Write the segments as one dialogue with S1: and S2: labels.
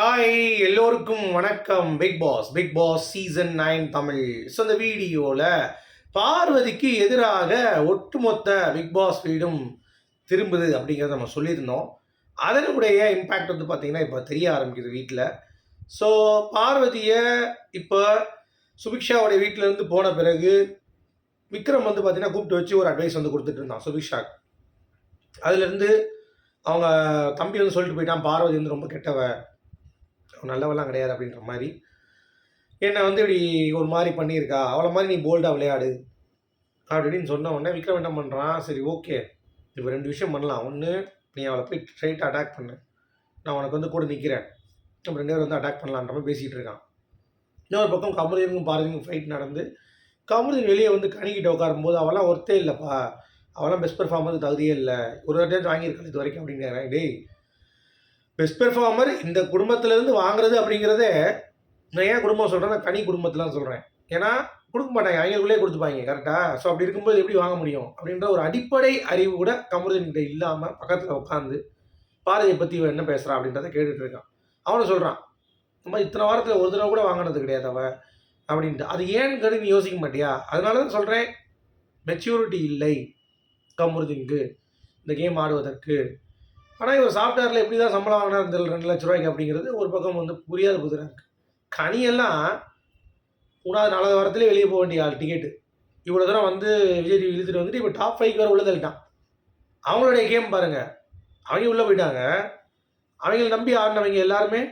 S1: Hi எல்லோருக்கும் வணக்கம். Big boss season 9 தமிழ். ஸோ இந்த வீடியோவில் பார்வதிக்கு எதிராக ஒட்டுமொத்த பிக் பாஸ் வீடும் திரும்புது அப்படிங்கிறத நம்ம சொல்லியிருந்தோம். அதனுடைய இம்பேக்ட் வந்து பார்த்திங்கன்னா இப்போ தெரிய ஆரம்பிக்குது வீட்டில். ஸோ பார்வதியை இப்போ சுபிக்ஷாவுடைய வீட்டிலேருந்து போன பிறகு விக்ரம் வந்து பார்த்திங்கன்னா கூப்பிட்டு வச்சு ஒரு அட்வைஸ் வந்து கொடுத்துட்டு இருந்தான் சுபிக்ஷாக்கு. அதுலேருந்து அவங்க தம்பி வந்து சொல்லிட்டு போயிட்டான், பார்வதி வந்து ரொம்ப கெட்டவ, நல்லவெல்லாம் கிடையாது அப்படின்ற மாதிரி என்னை வந்து இப்படி ஒரு மாதிரி பண்ணியிருக்கா, அவளை மாதிரி நீ போல்டாக விளையாடு அப்படின்னு சொன்ன உடனே விக்ரம் என்ன பண்ணுறான், சரி ஓகே இப்போ 2 விஷயம் பண்ணலாம். ஒன்று, நீ அவளை போய் ஸ்ட்ரைட்டாக அட்டாக் பண்ணு, நான் உனக்கு வந்து கூட நிற்கிறேன், நம்ம 2 பேரும் வந்து அட்டாக் பண்ணலான்ற மாதிரி பேசிகிட்டு இருக்கான். இன்னொரு பக்கம் கமருதீனுக்கும் பார்வதிக்கும் ஃபைட் நடந்து கமருதீன் வெளியே வந்து கணிக்கிட்ட உட்காரும்போது அவெல்லாம் ஒருத்தே இல்லைப்பா, அவெல்லாம் பெஸ்ட் பெர்ஃபார்மருக்கு தகுதியே இல்லை, ஒரு வாட்டி வாங்கியிருக்காள் இது வரைக்கும் அப்படிங்கிறேன். டேய், பெஸ்ட் பெர்ஃபார்மர் இந்த குடும்பத்திலேருந்து வாங்குறது அப்படிங்கிறதே, நான் ஏன் குடும்பம் சொல்கிறேன், நான் தனி குடும்பத்திலாம் சொல்கிறேன். ஏன்னா கொடுக்க மாட்டாங்க, அவங்களுக்குள்ளே கொடுத்துப்பாங்க கரெக்டாக. ஸோ அப்படி இருக்கும்போது எப்படி வாங்க முடியும் அப்படின்ற ஒரு அடிப்படை அறிவு கூட கமருதீன்கிட்ட இல்லாமல் பக்கத்தில் உட்காந்து பாரதியை பற்றி என்ன பேசுகிறான் அப்படின்றத கேட்டுட்டு இருக்கான். அவனை சொல்கிறான், நம்ம இத்தனை வாரத்தில் ஒரு தடவை கூட வாங்கினது கிடையாது அவ அப்படின்ட்டு. அது ஏன்னு நீ யோசிக்க மாட்டியா? அதனால தான் சொல்கிறேன், மெச்சூரிட்டி இல்லை கமருதீனுக்கு இந்த கேம் ஆடுவதற்கு. ஆனால் இவர் சாஃப்ட்வேரில் எப்படி தான் சம்பளம் வாங்கினார் இந்த 2 லட்ச ரூபாய்க்கு அப்படிங்கிறது ஒரு பக்கம் வந்து புரியாத புதிராக இருக்குது. கனியெல்லாம் 3வது 4வது வாரத்திலே வெளியே போக வேண்டிய ஆள் டிக்கெட்டு. இவ்வளோ தூரம் வந்து விஜய் டிவி இழுத்துட்டு வந்துட்டு இப்போ டாப் 5 வரை உள்ள தள்ளிட்டான். அவங்களுடைய கேம் பாருங்கள், அவங்க உள்ளே போயிட்டாங்க. அவங்கள நம்பி ஆடினவங்க எல்லாருமே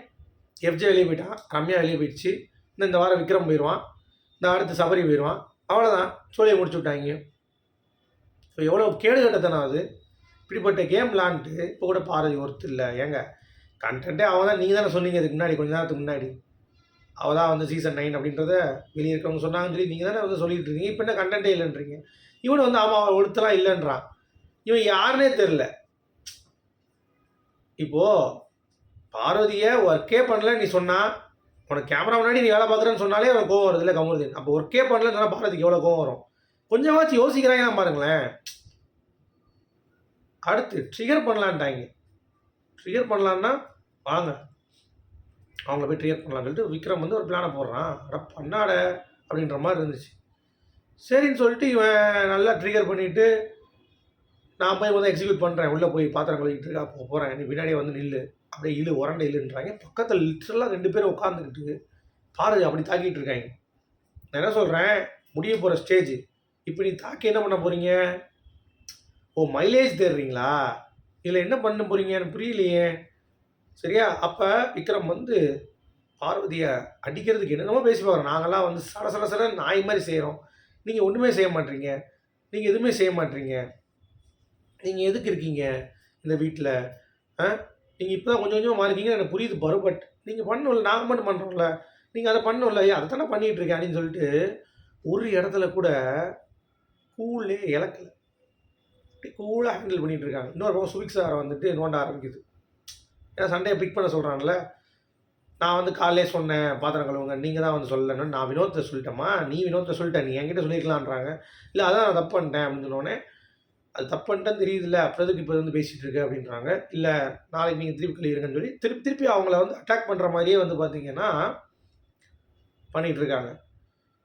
S1: எஃப்ஜே வெளியே போயிட்டான், ரம்யா வெளியே போயிடுச்சு, இந்த வாரம் விக்ரம் போயிடுவான், இந்த அடுத்து சபரி போயிடுவான், அவ்வளோதான் சோழியை முடிச்சு விட்டாங்க. இப்போ எவ்வளோ கேடு கட்டத்தனம் அது. இப்படிப்பட்ட கேம் விளாண்டுட்டு இப்போ கூட பார்வதி ஒருத்தர் இல்லை. ஏங்க கண்டென்ட்டே அவள் தான், நீங்கள் தானே சொன்னீங்க இதுக்கு முன்னாடி, கொஞ்ச நேரத்துக்கு முன்னாடி அவள் தான் வந்து சீசன் 9 அப்படின்றத வெளியே இருக்கவங்க சொன்னாங்கன்னு சொல்லி நீங்கள் தானே வந்து சொல்லிட்டு இருக்கீங்க. இப்போ என்ன கண்டென்ட்டே இல்லைன்றீங்க. இவனு வந்து ஆமாம் அவள் ஒருத்தலாம் இல்லைன்றான். இவன் யாருன்னே தெரில. இப்போது பார்வதியை ஒர்க்கே பண்ணல நீ சொன்னால், உனக்கு கேமரா முன்னாடி நீ வேலை பார்க்குறேன்னு சொன்னாலே அவனுக்கு கோவம் வருது இல்லை கமருதீன். அப்போ ஒர்க்கே பண்ணலன்னு சொன்னால் பார்வதிக்கு எவ்வளோ கோவம் வரும்? கொஞ்சமாச்சு யோசிக்கிறாங்க பாருங்களேன். அடுத்து ட்ரிகர் பண்ணலான்ட்டாங்க. ட்ரிகர் பண்ணலான்னா வாங்க அவங்கள போய் ட்ரிகர் பண்ணலான்னு சொல்லிட்டு விக்ரம் வந்து ஒரு பிளானை போடுறான். அட பண்ணாட அப்படின்ற மாதிரி இருந்துச்சு. சரின்னு சொல்லிட்டு இவன் நல்லா ட்ரிகர் பண்ணிவிட்டு, நான் போய் வந்து எக்ஸிக்யூட் பண்ணுறேன், உள்ளே போய் பாத்திரம் கழுவிட்டு இருக்கா போகிறேன், நீ பின்னாடியே வந்து நில்லு, அப்படியே இழு உரண்டை இழுன்றாங்க. பக்கத்தில் லிட்டரலாக 2 பேரும் உட்காந்துக்கிட்டு பாரு அப்படி தாக்கிட்டு இருக்காங்க. நான் என்ன சொல்கிறேன், முடிய போகிற ஸ்டேஜ், இப்போ நீ தாக்கி என்ன பண்ண போகிறீங்க? ஓ மைலேஜ் தேடுறீங்களா? இதில் என்ன பண்ண போகிறீங்க எனக்கு புரியலையே. சரியா? அப்போ விக்ரம் வந்து பார்வதியை அடிக்கிறதுக்கு என்னென்னமோ பேசி பார்க்குறோம். நாங்கள்லாம் வந்து சட நாய் மாதிரி செய்கிறோம், நீங்கள் ஒன்றுமே செய்ய மாட்டீங்க, நீங்கள் எதுவுமே செய்ய மாட்டீங்க, நீங்கள் எதுக்கு இருக்கீங்க இந்த வீட்டில்? நீங்கள் இப்போ தான் கொஞ்சம் கொஞ்சமாக மாறிக்கிங்க, எனக்கு புரியுது பாரு, பட் நீங்கள் பண்ணணும்ல, நாங்கள் மட்டும் பண்ணுறோம்ல, நீங்கள் அதை பண்ணணும்ல, அதை தானே பண்ணிகிட்டு இருக்கேன் அப்படின்னு சொல்லிட்டு ஒரு இடத்துல கூட கூலே இழக்கலை, கூலாக ஹேண்டில் பண்ணிகிட்டு இருக்காங்க. இன்னொரு பக்கம் சுபிக்ஷாரை வந்துட்டு நோண்ட ஆரம்பிக்குது. ஏன்னா சண்டையை பிக் பண்ண சொல்கிறான்ல, நான் வந்து காலையிலே சொன்னேன் பாத்திரம் கழுவுங்க, நீங்கள் தான் வந்து சொல்லலைன்னு. நான் வினோத்தை சொல்லிட்டேம்மா, நீ வினோத்தை சொல்லிட்டேன், நீ என்கிட்ட சொல்லிக்கலான்றாங்க. இல்லை அதான் நான் தப்பு பண்ணிட்டேன் அப்படின்னு சொன்னோடனே, அது தப்பு பண்ணிட்டேன்னு தெரியுதுல்ல, அப்புறம் எதுக்கு இப்போ வந்து பேசிகிட்டு இருக்கு அப்படின்றாங்க. இல்லை நாளைக்கு நீங்கள் திருப்பி கழுவிருங்கன்னு சொல்லி திருப்பி அவங்கள வந்து அட்டாக் பண்ணுற மாதிரியே வந்து பார்த்தீங்கன்னா பண்ணிகிட்டு இருக்காங்க.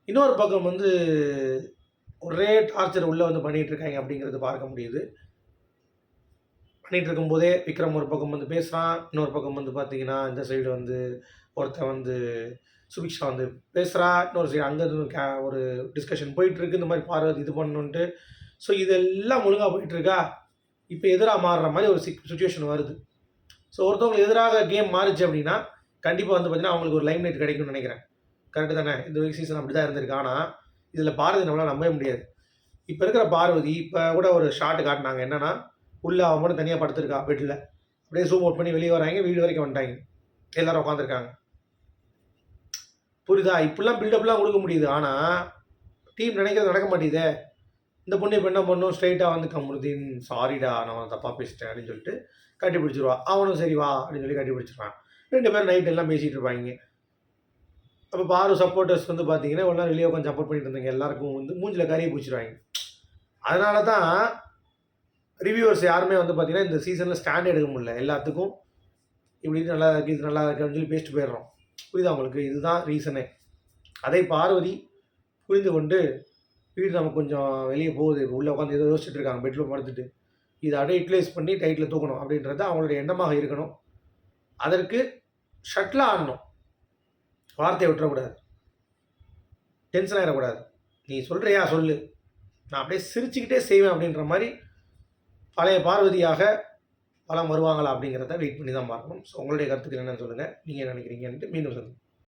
S1: இன்னொரு பக்கம் வந்து ஒரே டார்ச்சர் உள்ளே வந்து பண்ணிகிட்டு இருக்காங்க அப்படிங்கிறது பார்க்க முடியுது. பண்ணிகிட்டு இருக்கும்போதே விக்ரம் ஒரு பக்கம் வந்து பேசுகிறான், இன்னொரு பக்கம் வந்து பார்த்தீங்கன்னா இந்த சைடு வந்து ஒருத்தன் வந்து சுபிக்ஷா வந்து பேசுகிறா, இன்னொரு சைடு அங்கே ஒரு டிஸ்கஷன் போயிட்டுருக்கு, இந்த மாதிரி பார்வதி இது பண்ணணுன்ட்டு. ஸோ இதெல்லாம் ஒழுங்காக போயிட்டுருக்கா. இப்போ எதிராக மாறுற மாதிரி ஒரு சுச்சுவேஷன் வருது. ஸோ ஒருத்தவங்களுக்கு எதிராக கேம் மாறுச்சு அப்படின்னா கண்டிப்பாக வந்து பார்த்தீங்கன்னா அவங்களுக்கு ஒரு லைம் லைட் கிடைக்கும்னு நினைக்கிறேன். கரெக்டு தானே? இந்த சீசன் அப்படி தான் இருந்திருக்கு. ஆனால் இதில் பார்வதி நம்மளால் நம்பவே முடியாது. இப்போ இருக்கிற பார்வதி இப்போ கூட ஒரு ஷார்ட் காட்டினாங்க, என்னென்னா உள்ளே அவன் மட்டும் தனியாக படுத்துருக்கா பெட்டில், அப்படியே ஜூம் அவுட் பண்ணி வெளியே வராங்க, வீடு வரைக்கும் வந்துட்டாங்க, எல்லோரும் உட்காந்துருக்காங்க. புரியுதா? இப்படிலாம் பில்டப்லாம் கொடுக்க முடியுது. ஆனால் டீம் நினைக்கிறது நடக்க மாட்டேங்குதே. இந்த பொண்ணு இப்போ என்ன பண்ணும், ஸ்ட்ரைட்டாக வந்து கமருதீன் சாரிடா நான் தப்பாக பேசிட்டேன் அப்படின்னு சொல்லிட்டு கட்டி பிடிச்சிருவா. அவனும் சரி வா அப்படின்னு சொல்லி கட்டி பிடிச்சிருவான். 2 பேரும் நைட் எல்லாம் பேசிகிட்டு இருப்பாங்க. அப்போ பாரு சப்போர்ட்டர்ஸ் வந்து பார்த்தீங்கன்னா ஒரு நாள் வெளியே உட்காந்து சப்போர்ட் பண்ணிட்டு இருந்தாங்க, எல்லாருக்கும் வந்து மூஞ்சில் கறியை பிடிச்சிருவாங்க. அதனால தான் ரிவ்யூவர்ஸ் யாருமே வந்து பார்த்தீங்கன்னா இந்த சீசனில் ஸ்டாண்ட் எடுக்க முடியல. எல்லாத்துக்கும் இப்படி இது நல்லா இருக்குது, இது நல்லா இருக்குது அப்படின்னு சொல்லி பேசிட்டு போயிடுறோம். புரியுதா உங்களுக்கு? இதுதான் ரீசனே. அதை பார்வதி புரிந்து கொண்டு, வீடு நமக்கு கொஞ்சம் வெளியே போகுது, உள்ளே உட்காந்து ஏதோ யோசிச்சுட்டு இருக்காங்க பெட்ரூம் படுத்துட்டு, இதை அப்படியே யூட்டிலைஸ் பண்ணி டைட்டில் தூக்கணும் அப்படின்றது அவங்களுடைய எண்ணமாக இருக்கணும். அதற்கு ஷட்டில் ஆடணும், வார்த்தையை விட்டுறக்கூடாது, டென்ஷன் ஆகிடக்கூடாது. நீ சொல்கிறியா சொல்லு, நான் அப்படியே சிரிச்சுக்கிட்டே செய்வேன் அப்படின்ற மாதிரி பழைய பார்வதியாக பலம் வருவாங்களா அப்படிங்கிறத வெயிட் பண்ணி தான் பார்க்கணும். ஸோ உங்களுடைய கருத்துக்கள் என்னன்னு சொல்லுங்கள், நீங்கள் என்ன நினைக்கிறீங்கன்ட்டு மீண்டும் சொல்லுங்கள்.